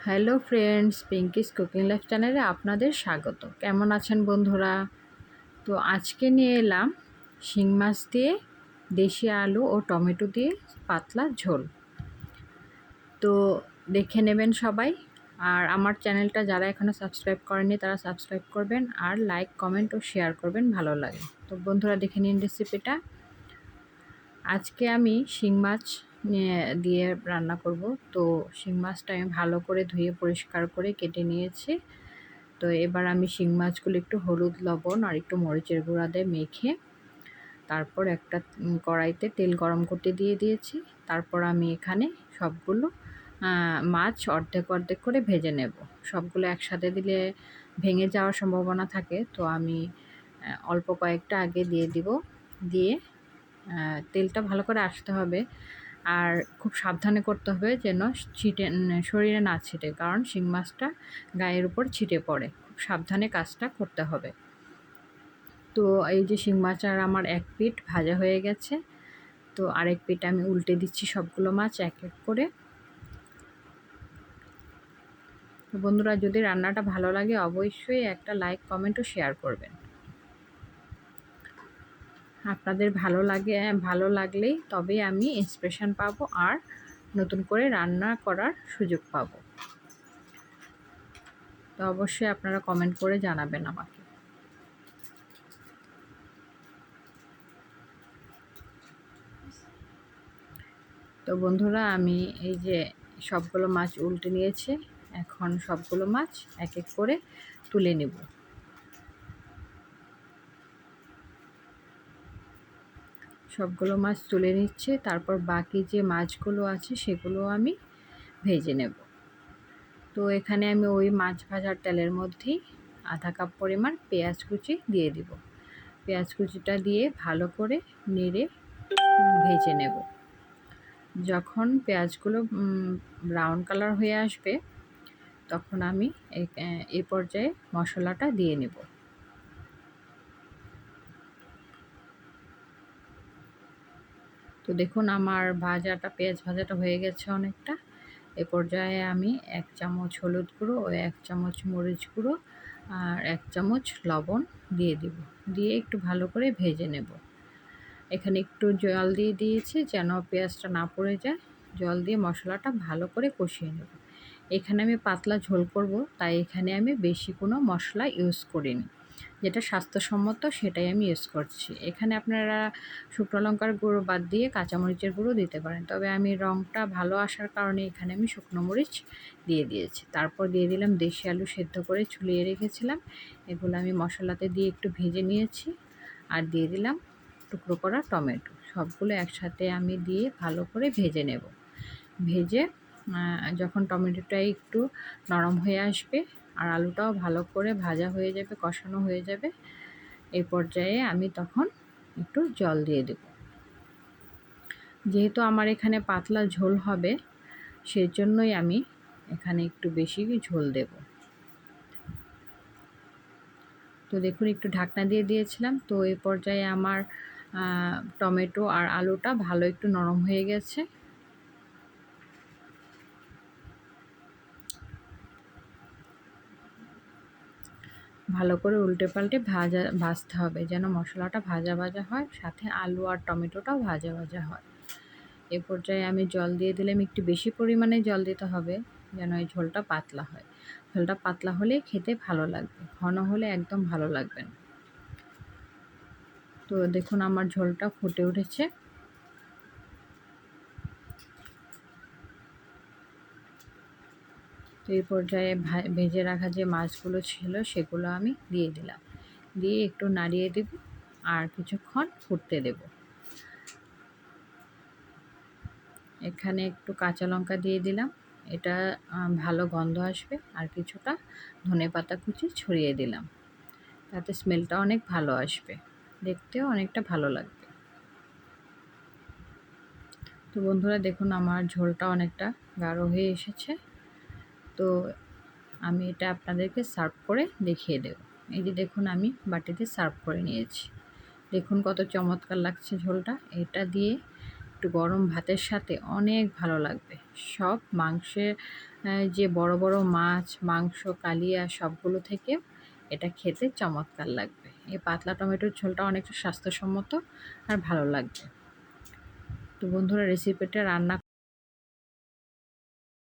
Hello friends, Pinki's cooking life চ্যানেলে আপনাদের স্বাগত। কেমন আছেন বন্ধুরা? তো আজকে নিয়ে এলাম শিং মাছ দিয়ে দেশি আলু ও টমেটো দিয়ে পাতলা ঝোল। তো দেখে নেবেন সবাই। আর আমার চ্যানেলটা যারা এখনও সাবস্ক্রাইব করেনি তারা সাবস্ক্রাইব করবেন, আর লাইক, কমেন্ট ও শেয়ার করবেন ভালো লাগে। তো বন্ধুরা দেখে নিন রেসিপিটা। আজকে আমি শিং মাছ দিয়ে রান্না করব। তো শিং মাছটা আমি ভালো করে ধুয়ে পরিষ্কার করে কেটে নিয়েছি। তো এবার আমি শিং মাছগুলো একটু হলুদ, লবণ আর একটু মরিচের গুঁড়া দিয়ে মেখে তারপর একটা কড়াইতে তেল গরম করতে দিয়ে দিয়েছি। তারপর আমি এখানে সবগুলো মাছ অর্ধেক অর্ধেক করে ভেজে নেব। সবগুলো একসাথে দিলে ভেঙে যাওয়ার সম্ভাবনা থাকে, তো আমি অল্প কয়েকটা আগে দিয়ে দিব। দিয়ে তেলটা ভালো করে আসতে হবে, আর খুব সাবধানে করতে হবে যেন শরীরে না ছিটে, কারণ শিং মাছটা গায়ের উপর ছিটে পড়ে। খুব সাবধানে কাজটা করতে হবে। তো এই যে শিং মাছ আর আমার এক পিঠ ভাজা হয়ে গেছে, তো আরেক পিঠ আমি উল্টে দিচ্ছি সবগুলো মাছ এক এক করে। তো বন্ধুরা, যদি রান্নাটা ভালো লাগে অবশ্যই একটা লাইক, কমেন্ট ও শেয়ার করবেন। আপনাদের ভালো লাগলেই তবেই আমি ইন্সপিরেশন পাবো আর নতুন করে রান্না করার সুযোগ পাবো। তো অবশ্যই আপনারা কমেন্ট করে জানাবেন আমাকে। তো বন্ধুরা, আমি এই যে সবগুলো মাছ উল্টে নিয়েছি। এখন সবগুলো মাছ এক এক করে তুলে নেব। সবগুলো মাছ তুলে নিচ্ছে, তারপর বাকি যে মাছগুলো আছে সেগুলো আমি ভেজে নেব। তো এখানে আমি ওই মাছ ভাজার তেলের মধ্যেই আধা কাপ পরিমাণ পেঁয়াজ কুচি দিয়ে দিব। পেঁয়াজ কুচিটা দিয়ে ভালো করে নেড়ে ভেজে নেব। যখন পেঁয়াজগুলো ব্রাউন কালার হয়ে আসবে তখন আমি এই পর্যায়ে মশলাটা দিয়ে নেব। তো দেখুন আমার পেঁয়াজ ভাজাটা হয়ে গেছে অনেকটা। এ পর্যায়ে আমি 1 চামচ হলুদ গুঁড়ো ও 1 চামচ মরিচ গুঁড়ো আর 1 চামচ লবণ দিয়ে দিব। দিয়ে একটু ভালো করে ভেজে নেব। এখানে একটু জল দিয়ে দিয়েছি যেন পেঁয়াজটা না পড়ে যায়। জল দিয়ে মশলাটা ভালো করে কষিয়ে নেব। এখানে আমি পাতলা ঝোল করব, তাই এখানে আমি বেশি কোনো মশলা ইউজ করিনি। যেটা স্বাস্থ্যসম্মত সেটাই আমি ইউজ করছি। এখানে আপনারা শুকনো লঙ্কার গুঁড়ো বাদ দিয়ে কাঁচামরিচের গুঁড়ো দিতে পারেন, তবে আমি রঙটা ভালো আসার কারণে এখানে আমি শুকনো মরিচ দিয়ে দিয়েছি। তারপর দিয়ে দিলাম দেশি আলু সেদ্ধ করে ছুলিয়ে রেখেছিলাম। এগুলো আমি মশলাতে দিয়ে একটু ভেজে নিয়েছি। আর দিয়ে দিলাম টুকরো করা টমেটো। সবগুলো একসাথে আমি দিয়ে ভালো করে ভেজে নেব। ভেজে যখন টমেটোটা একটু নরম হয়ে আসবে আর আলুটাও ভালো করে ভাজা হয়ে যাবে, কষানো হয়ে যাবে, এই পর্যায়ে আমি তখন একটু জল দিয়ে দেব। যেহেতু আমার এখানে পাতলা ঝোল হবে, সেজন্যই আমি এখানে একটু বেশি ঝোল দেব। তো দেখুন একটু ঢাকনা দিয়ে দিয়েছিলাম। তো এই পর্যায়ে আমার টমেটো আর আলুটা ভালো একটু নরম হয়ে গেছে। ভালো করে উল্টে পাল্টে ভাজতে হবে যেন মশলাটা ভাজা ভাজা হয়, সাথে আলু আর টমেটোটাও ভাজা ভাজা হয়। এ পর্যায়ে আমি জল দিয়ে দিলাম। একটু বেশি পরিমাণে জল দিতে হবে যেন এই ঝোলটা পাতলা হয়। ঝোলটা পাতলা হলে খেতে ভালো লাগবে, ঘন হলে একদম ভালো লাগবে না। তো দেখুন আমার ঝোলটা ফুটে উঠেছে। তো এই পর্যায়ে ভেজে রাখা যে মাছগুলো ছিল সেগুলো আমি দিয়ে দিলাম। দিয়ে একটু নাড়িয়ে দেব আর কিছুক্ষণ ফুটতে দেব। এখানে একটু কাঁচা লঙ্কা দিয়ে দিলাম, এটা ভালো গন্ধ আসবে। আর কিছুটা ধনেপাতা কুচি ছড়িয়ে দিলাম, তাতে স্মেলটা অনেক ভালো আসবে, দেখতেও অনেকটা ভালো লাগবে। তো বন্ধুরা দেখুন আমার ঝোলটা অনেকটা গাঢ় হয়ে এসেছে। তো আমি এটা আপনাদেরকে সার্ভ করে দেখিয়ে দেব। এই যে দেখুন আমি বাটিতে সার্ভ করে নিয়েছি। দেখুন কত চমৎকার লাগছে ঝোলটা। এটা দিয়ে একটু গরম ভাতের সাথে অনেক ভালো লাগবে। সব মাংসের যে বড় বড় মাছ, মাংস, কালিয়া সবগুলো থেকে এটা খেতে চমৎকার লাগবে। এই পাতলা টমেটোর ঝোলটা অনেকটা স্বাস্থ্যসম্মত আর ভালো লাগবে। তো বন্ধুরা রেসিপিটা রান্না